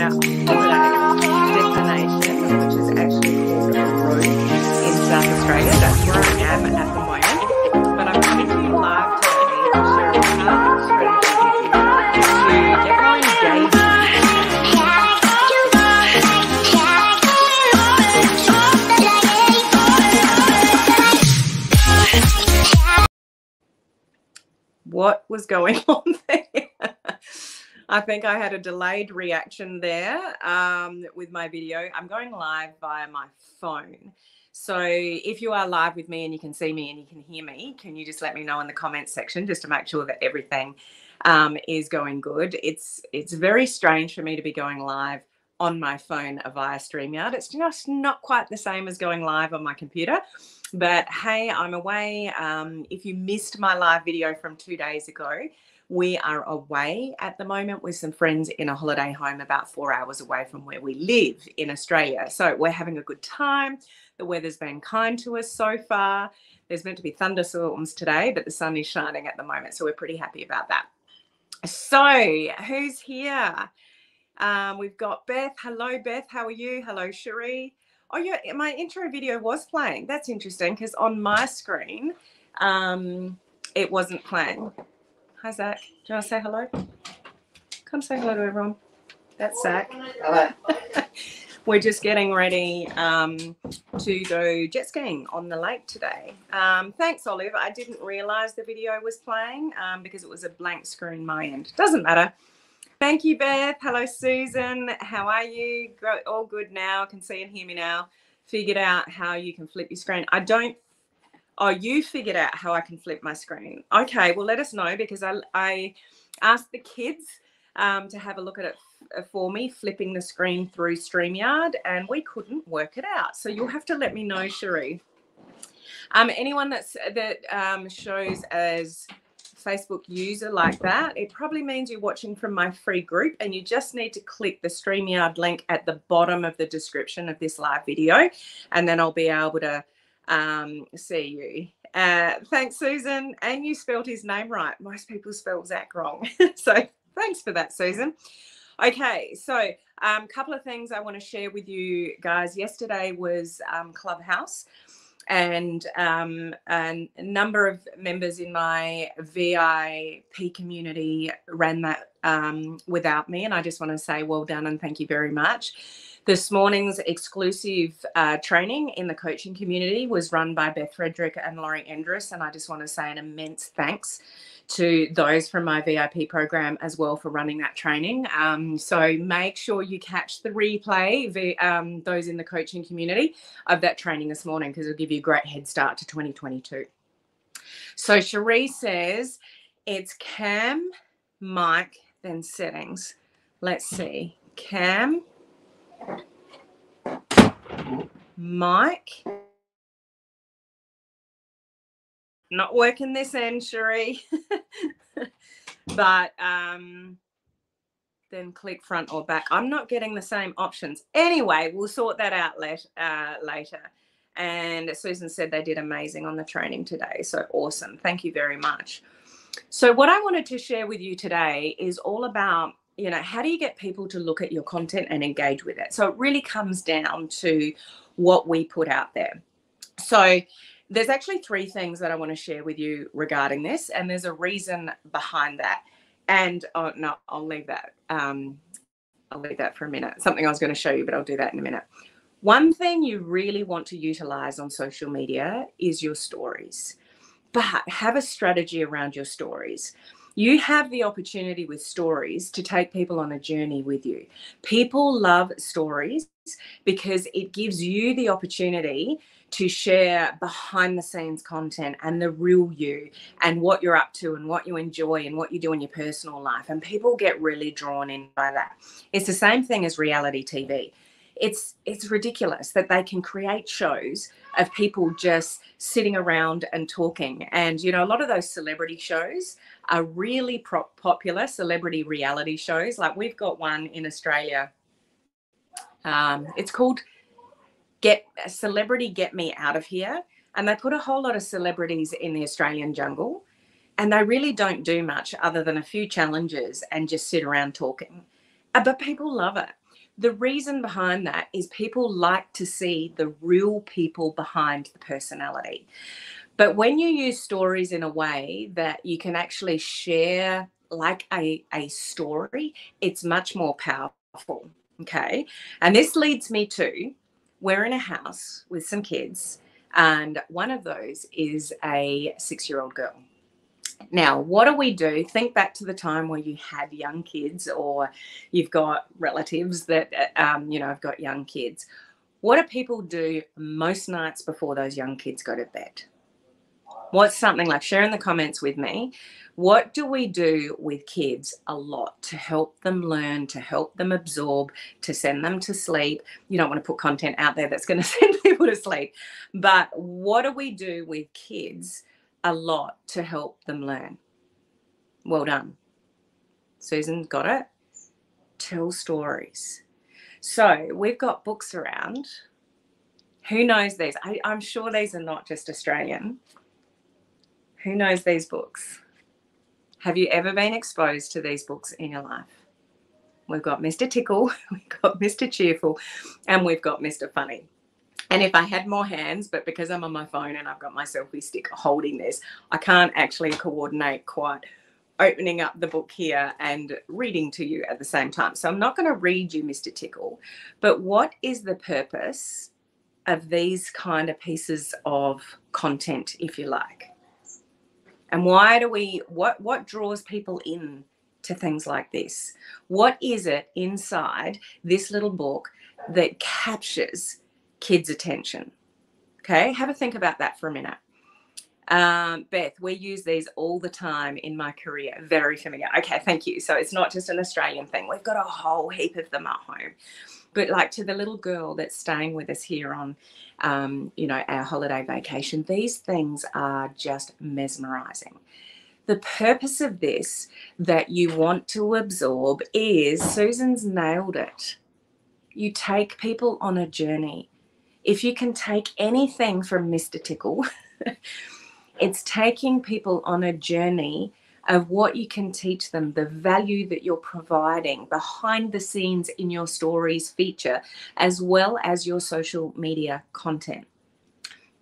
our holiday destination, which is actually called Rome in South Australia. That's where I am at the moment. But I'm coming to you live today to share a powerful strategy to get more engaged. What was going on there? I think I had a delayed reaction there with my video. I'm going live via my phone. So if you are live with me and you can see me and you can hear me, can you just let me know in the comments section just to make sure that everything is going good? It's very strange for me to be going live on my phone via StreamYard. It's just not quite the same as going live on my computer. But hey, I'm away. If you missed my live video from 2 days ago, we are away at the moment with some friends in a holiday home about 4 hours away from where we live in Australia. So we're having a good time. The weather's been kind to us so far. There's meant to be thunderstorms today, but the sun is shining at the moment. So we're pretty happy about that. So who's here? We've got Beth. Hello, Beth. How are you? Hello, Cherie. Oh, yeah, my intro video was playing. That's interesting because on my screen, it wasn't playing. Hi, Zach. Do you want to say hello? Come say hello to everyone. That's Zach. Hello. We're just getting ready to go jet skiing on the lake today. Thanks, Olive. I didn't realise the video was playing because it was a blank screen my end. Doesn't matter. Thank you, Beth. Hello, Susan. How are you? All good now. Can see and hear me now. Figured out how you can flip your screen. I don't. Oh, you figured out how I can flip my screen. Okay, well, let us know because I asked the kids to have a look at it for me, flipping the screen through StreamYard, and we couldn't work it out. So you'll have to let me know, Cherie. Anyone that shows as Facebook user like that, it probably means you're watching from my free group, and you just need to click the StreamYard link at the bottom of the description of this live video, and then I'll be able to see you. Thanks, Susan. And you spelled his name right. Most people spell Zach wrong. So thanks for that, Susan. Okay, so a couple of things I want to share with you guys. Yesterday was Clubhouse. And a number of members in my VIP community ran that without me. And I just want to say well done and thank you very much. This morning's exclusive training in the coaching community was run by Beth Frederick and Laurie Endress. And I just want to say an immense thanks to those from my VIP program as well for running that training. So make sure you catch the replay, those in the coaching community, of that training this morning because it'll give you a great head start to 2022. So Cherie says it's Cam, mic, then settings. Let's see. Cam, mic. Not working this end, Cherie. But then click front or back. I'm not getting the same options. Anyway, we'll sort that out later. And Susan said they did amazing on the training today. So awesome. Thank you very much. So what I wanted to share with you today is all about, how do you get people to look at your content and engage with it? So it really comes down to what we put out there. So there's actually 3 things that I want to share with you regarding this, and there's a reason behind that. And no, I'll leave that. I'll leave that for a minute. Something I was going to show you, but I'll do that in a minute. One thing you really want to utilize on social media is your stories, but have a strategy around your stories. You have the opportunity with stories to take people on a journey with you. People love stories because it gives you the opportunity to share behind the scenes content and the real you and what you're up to and what you enjoy and what you do in your personal life. And people get really drawn in by that. It's the same thing as reality TV. It's ridiculous that they can create shows of people just sitting around and talking. And, a lot of those celebrity shows are really popular, celebrity reality shows. Like we've got one in Australia. It's called Celebrity Get Me Out of Here. And they put a whole lot of celebrities in the Australian jungle. And they really don't do much other than a few challenges and just sit around talking. But people love it. The reason behind that is people like to see the real people behind the personality. But when you use stories in a way that you can actually share like a story, it's much more powerful. Okay. And this leads me to, we're in a house with some kids, and one of those is a 6-year-old girl. Now, what do we do? Think back to the time where you had young kids, or you've got relatives that, have got young kids. What do people do most nights before those young kids go to bed? What's something like, share in the comments with me, what do we do with kids a lot to help them learn, to help them absorb, to send them to sleep? You don't want to put content out there that's going to send people to sleep. But what do we do with kids a lot to help them learn? Well done. Susan got it. Tell stories. So we've got books around. Who knows these? I'm sure these are not just Australian. Who knows these books? Have you ever been exposed to these books in your life? We've got Mr. Tickle, we've got Mr. Cheerful, and we've got Mr. Funny. And if I had more hands, but because I'm on my phone and I've got my selfie stick holding this, I can't actually coordinate quite opening up the book here and reading to you at the same time. So I'm not going to read you Mr. Tickle, but what is the purpose of these kind of pieces of content, if you like? And why do what draws people in to things like this? What is it inside this little book that captures kids' attention? Okay, have a think about that for a minute. Beth, we use these all the time in my career. Very familiar. Okay, thank you. So it's not just an Australian thing. We've got a whole heap of them at home. But like, to the little girl that's staying with us here on, our holiday vacation, these things are just mesmerizing. The purpose of this that you want to absorb is, Susan's nailed it. You take people on a journey. If you can take anything from Mr. Tickle, it's taking people on a journey of what you can teach them, the value that you're providing behind the scenes in your stories feature, as well as your social media content.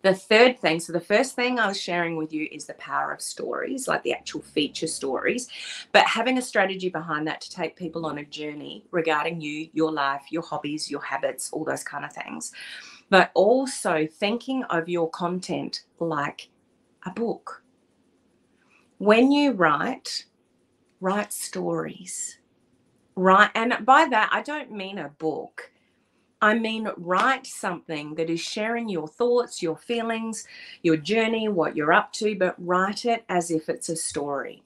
The third thing, so the first thing I was sharing with you is the power of stories, like the actual feature stories, but having a strategy behind that to take people on a journey regarding you, your life, your hobbies, your habits, all those kind of things. But also thinking of your content like a book. When you write stories. Right, and by that, I don't mean a book. I mean, write something that is sharing your thoughts, your feelings, your journey, what you're up to, but write it as if it's a story.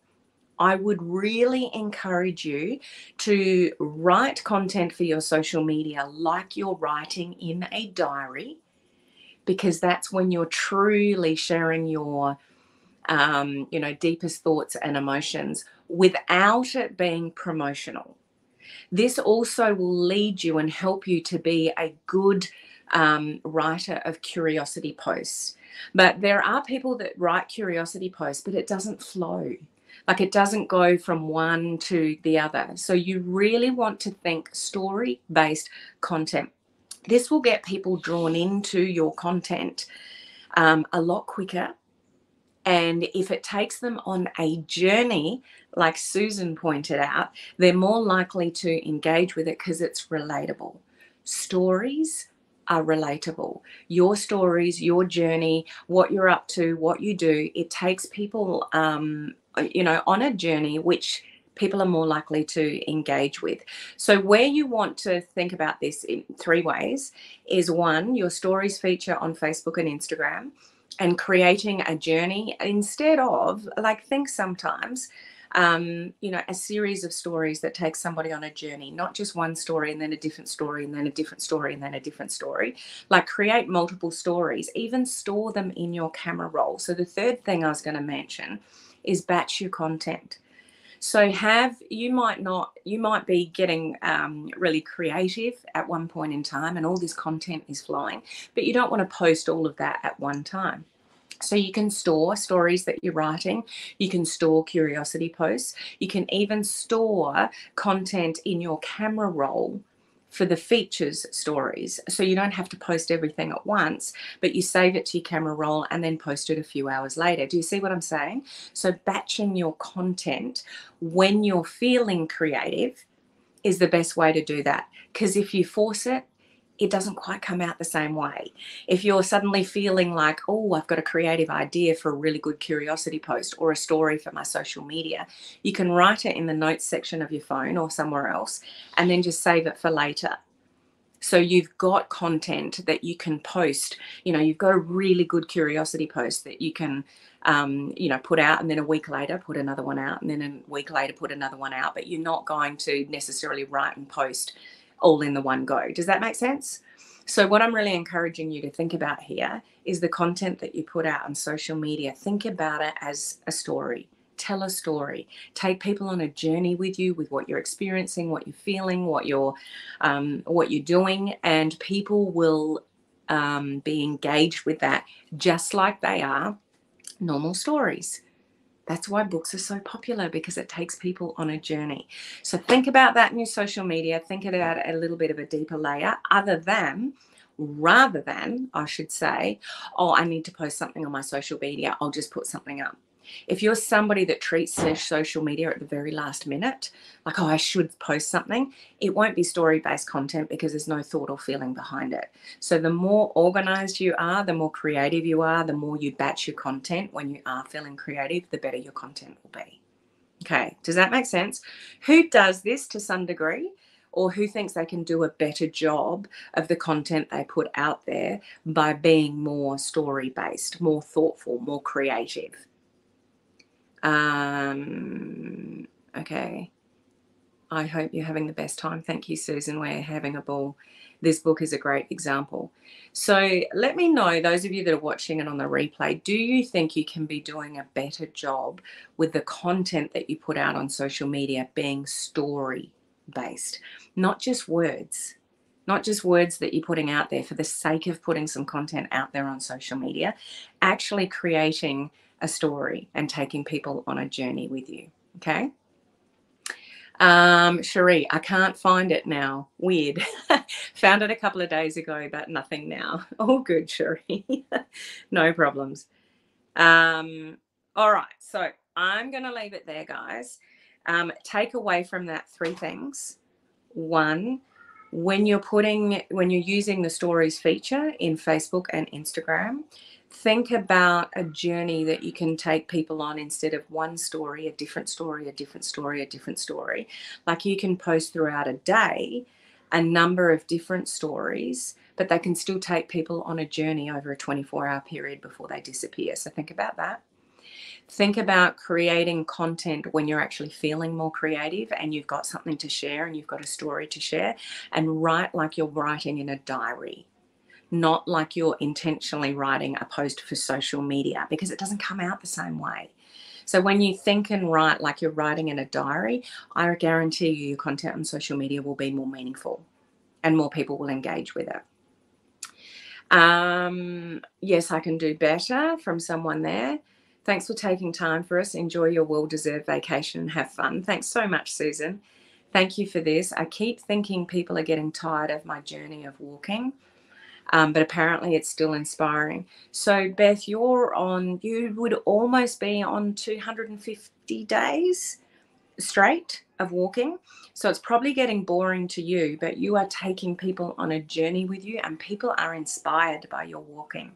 I would really encourage you to write content for your social media like you're writing in a diary, because that's when you're truly sharing your deepest thoughts and emotions without it being promotional. This also will lead you and help you to be a good writer of curiosity posts. But there are people that write curiosity posts, but it doesn't flow. Like, it doesn't go from one to the other. So you really want to think story-based content. This will get people drawn into your content a lot quicker. And if it takes them on a journey, like Susan pointed out, they're more likely to engage with it because it's relatable. Stories are relatable. Your stories, your journey, what you're up to, what you do, it takes people, on a journey which people are more likely to engage with. So where you want to think about this in 3 ways is, 1, your stories feature on Facebook and Instagram, and creating a journey instead of, like, think sometimes, a series of stories that takes somebody on a journey, not just one story and then a different story and then a different story and then a different story. Like, create multiple stories, even store them in your camera roll. So the third thing I was going to mention is batch your content. So you might be getting really creative at one point in time and all this content is flowing, but you don't want to post all of that at one time. So you can store stories that you're writing. You can store curiosity posts. You can even store content in your camera roll for the features stories. So you don't have to post everything at once, but you save it to your camera roll and then post it a few hours later. Do you see what I'm saying? So batching your content when you're feeling creative is the best way to do that. Because if you force it, it doesn't quite come out the same way. If you're suddenly feeling like, oh, I've got a creative idea for a really good curiosity post or a story for my social media, you can write it in the notes section of your phone or somewhere else and then just save it for later. So you've got content that you can post. You've got a really good curiosity post that you can, put out, and then a week later put another one out, and then a week later put another one out. But you're not going to necessarily write and post all in the one go. Does that make sense? So what I'm really encouraging you to think about here is the content that you put out on social media. Think about it as a story. Tell a story. Take people on a journey with you, with what you're experiencing, what you're feeling, what you're doing, and people will be engaged with that just like they are normal stories. That's why books are so popular, because it takes people on a journey. So think about that in your social media. Think about it at a little bit of a deeper layer, rather than, I should say, oh, I need to post something on my social media, I'll just put something up. If you're somebody that treats their social media at the very last minute, like, oh, I should post something, it won't be story-based content because there's no thought or feeling behind it. So the more organized you are, the more creative you are, the more you batch your content when you are feeling creative, the better your content will be. Okay, does that make sense? Who does this to some degree? Or who thinks they can do a better job of the content they put out there by being more story-based, more thoughtful, more creative? Okay. I hope you're having the best time. Thank you, Susan. We're having a ball. This book is a great example. So let me know, those of you that are watching it on the replay, do you think you can be doing a better job with the content that you put out on social media being story-based? Not just words. Not just words that you're putting out there for the sake of putting some content out there on social media, actually creating a story and taking people on a journey with you. Okay. Cherie, I can't find it now. Weird. Found it a couple of days ago, but nothing now. All good, Cherie. No problems. All right. So I'm going to leave it there, guys. Take away from that 3 things. 1, when you're using the stories feature in Facebook and Instagram, think about a journey that you can take people on instead of one story, a different story, a different story, a different story. Like, you can post throughout a day a number of different stories, but they can still take people on a journey over a 24-hour period before they disappear. So think about that. Think about creating content when you're actually feeling more creative and you've got something to share and you've got a story to share, and write like you're writing in a diary, not like you're intentionally writing a post for social media, because it doesn't come out the same way. So when you think and write like you're writing in a diary, I guarantee you your content on social media will be more meaningful and more people will engage with it. Yes, I can do better from someone there. Thanks for taking time for us. Enjoy your well-deserved vacation and have fun. Thanks so much, Susan. Thank you for this. I keep thinking people are getting tired of my journey of walking, but apparently it's still inspiring. So, Beth, you would almost be on 250 days straight of walking. So it's probably getting boring to you, but you are taking people on a journey with you and people are inspired by your walking,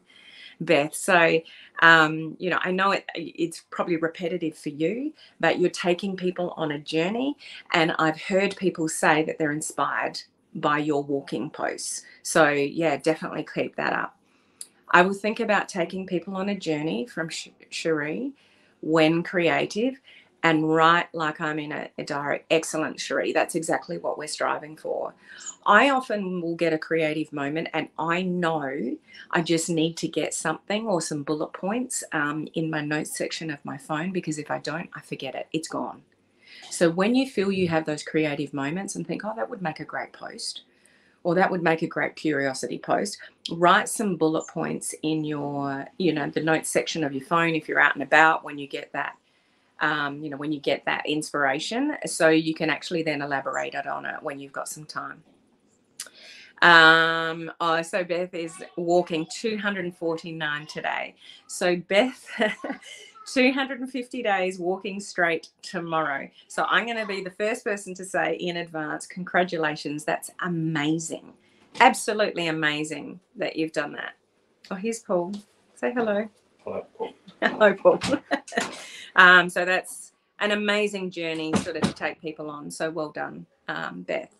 Beth. So, I know it's probably repetitive for you, but you're taking people on a journey. And I've heard people say that they're inspired by your walking posts. So yeah, definitely keep that up. I will think about taking people on a journey from Cherie when creative, and write like I'm in a diary. Excellent, Cherie. That's exactly what we're striving for. I often will get a creative moment and I know I just need to get something or some bullet points in my notes section of my phone, because if I don't, I forget it. It's gone. So when you feel you have those creative moments and think, oh, that would make a great post, or that would make a great curiosity post, write some bullet points in your, the notes section of your phone if you're out and about when you get that. When you get that inspiration, so you can actually then elaborate on it when you've got some time. Oh, so Beth is walking 249 today. So Beth, 250 days walking straight tomorrow. So I'm going to be the first person to say in advance, congratulations. That's amazing. Absolutely amazing that you've done that. Oh, here's Paul. Say hello. Hello, Paul. Hello, Paul. So that's an amazing journey sort of to take people on. So well done, Beth.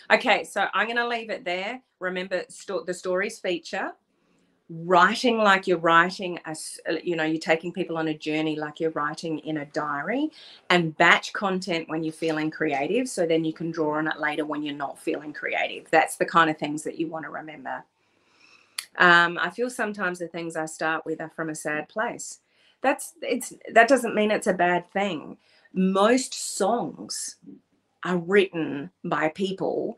Okay, so I'm going to leave it there. Remember the stories feature. Writing like you're writing, you're taking people on a journey like you're writing in a diary, and batch content when you're feeling creative. So then you can draw on it later when you're not feeling creative. That's the kind of things that you want to remember. I feel sometimes the things I start with are from a sad place. That doesn't mean it's a bad thing. Most songs are written by people,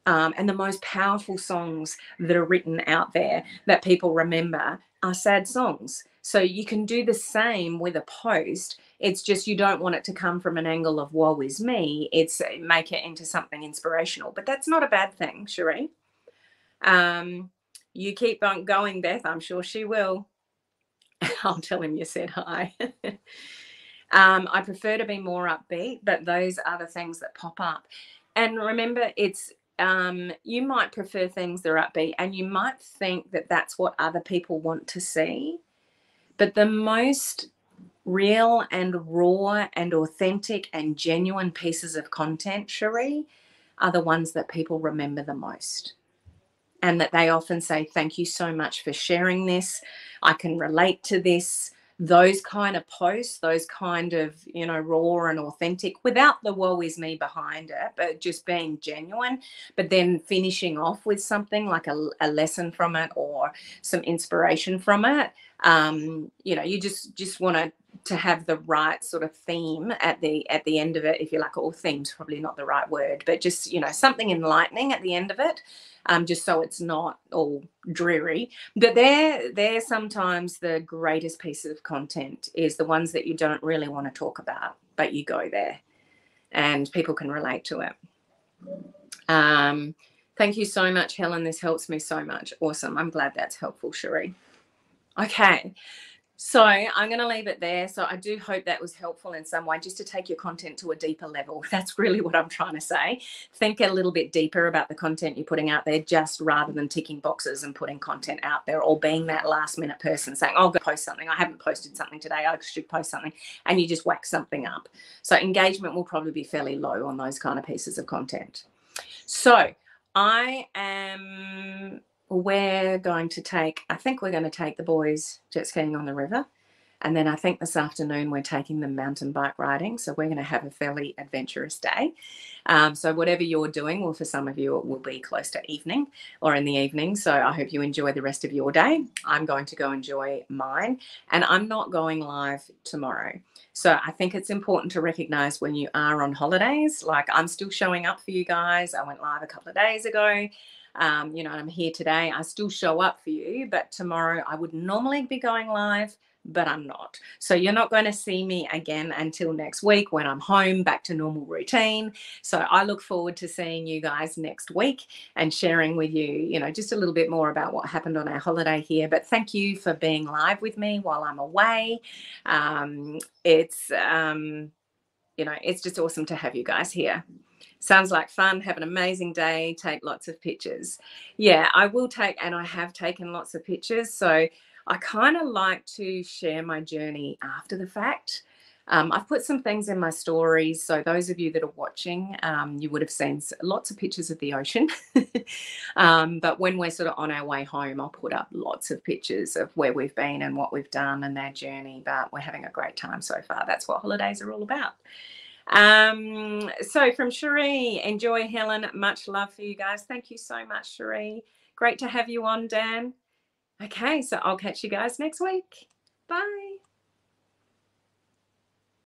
and the most powerful songs that are written out there that people remember are sad songs. So you can do the same with a post. It's just you don't want it to come from an angle of woe is me. It's make it into something inspirational. But that's not a bad thing, Cherie. You keep on going, Beth. I'm sure she will. I'll tell him you said hi. I prefer to be more upbeat, but those are the things that pop up. And remember, it's you might prefer things that are upbeat, and you might think that that's what other people want to see. But the most real and raw and authentic and genuine pieces of content, Cherie, are the ones that people remember the most. And that they often say, thank you so much for sharing this. I can relate to this. Those kind of posts, those kind of, raw and authentic, without the woe is me behind it, but just being genuine, but then finishing off with something like a lesson from it or some inspiration from it. You just want to have the right sort of theme at the end of it, if you like. Or theme's probably not the right word, but just, something enlightening at the end of it. Just so it's not all dreary. But they're sometimes the greatest pieces of content, is the ones that you don't really want to talk about, but you go there and people can relate to it. Thank you so much, Helen. This helps me so much. Awesome. I'm glad that's helpful, Cherie. Okay. So I'm going to leave it there. So I do hope that was helpful in some way, just to take your content to a deeper level. That's really what I'm trying to say. Think a little bit deeper about the content you're putting out there, just rather than ticking boxes and putting content out there, or being that last minute person saying, oh, I'll go post something. I haven't posted something today. I should post something. And you just whack something up. So engagement will probably be fairly low on those kind of pieces of content. So we're going to take the boys jet skiing on the river. And then I think this afternoon we're taking them mountain bike riding. So we're going to have a fairly adventurous day. So whatever you're doing, well, for some of you, it will be close to evening or in the evening. So I hope you enjoy the rest of your day. I'm going to go enjoy mine. And I'm not going live tomorrow. So I think it's important to recognize when you are on holidays. Like, I'm still showing up for you guys. I went live a couple of days ago. I'm here today. I still show up for you, but tomorrow I would normally be going live, but I'm not. So you're not going to see me again until next week, when I'm home, back to normal routine. So I look forward to seeing you guys next week and sharing with you, just a little bit more about what happened on our holiday here. But thank you for being live with me while I'm away. It's just awesome to have you guys here. Sounds like fun. Have an amazing day. Take lots of pictures. Yeah, I will take, and I have taken lots of pictures. So I kind of like to share my journey after the fact. I've put some things in my stories. So those of you that are watching, you would have seen lots of pictures of the ocean. But when we're sort of on our way home, I'll put up lots of pictures of where we've been and what we've done and our journey. But we're having a great time so far. That's what holidays are all about. So from Cherie, enjoy, Helen. Much love for you guys. Thank you so much, Cherie. Great to have you on, Dan. Okay, so I'll catch you guys next week. Bye.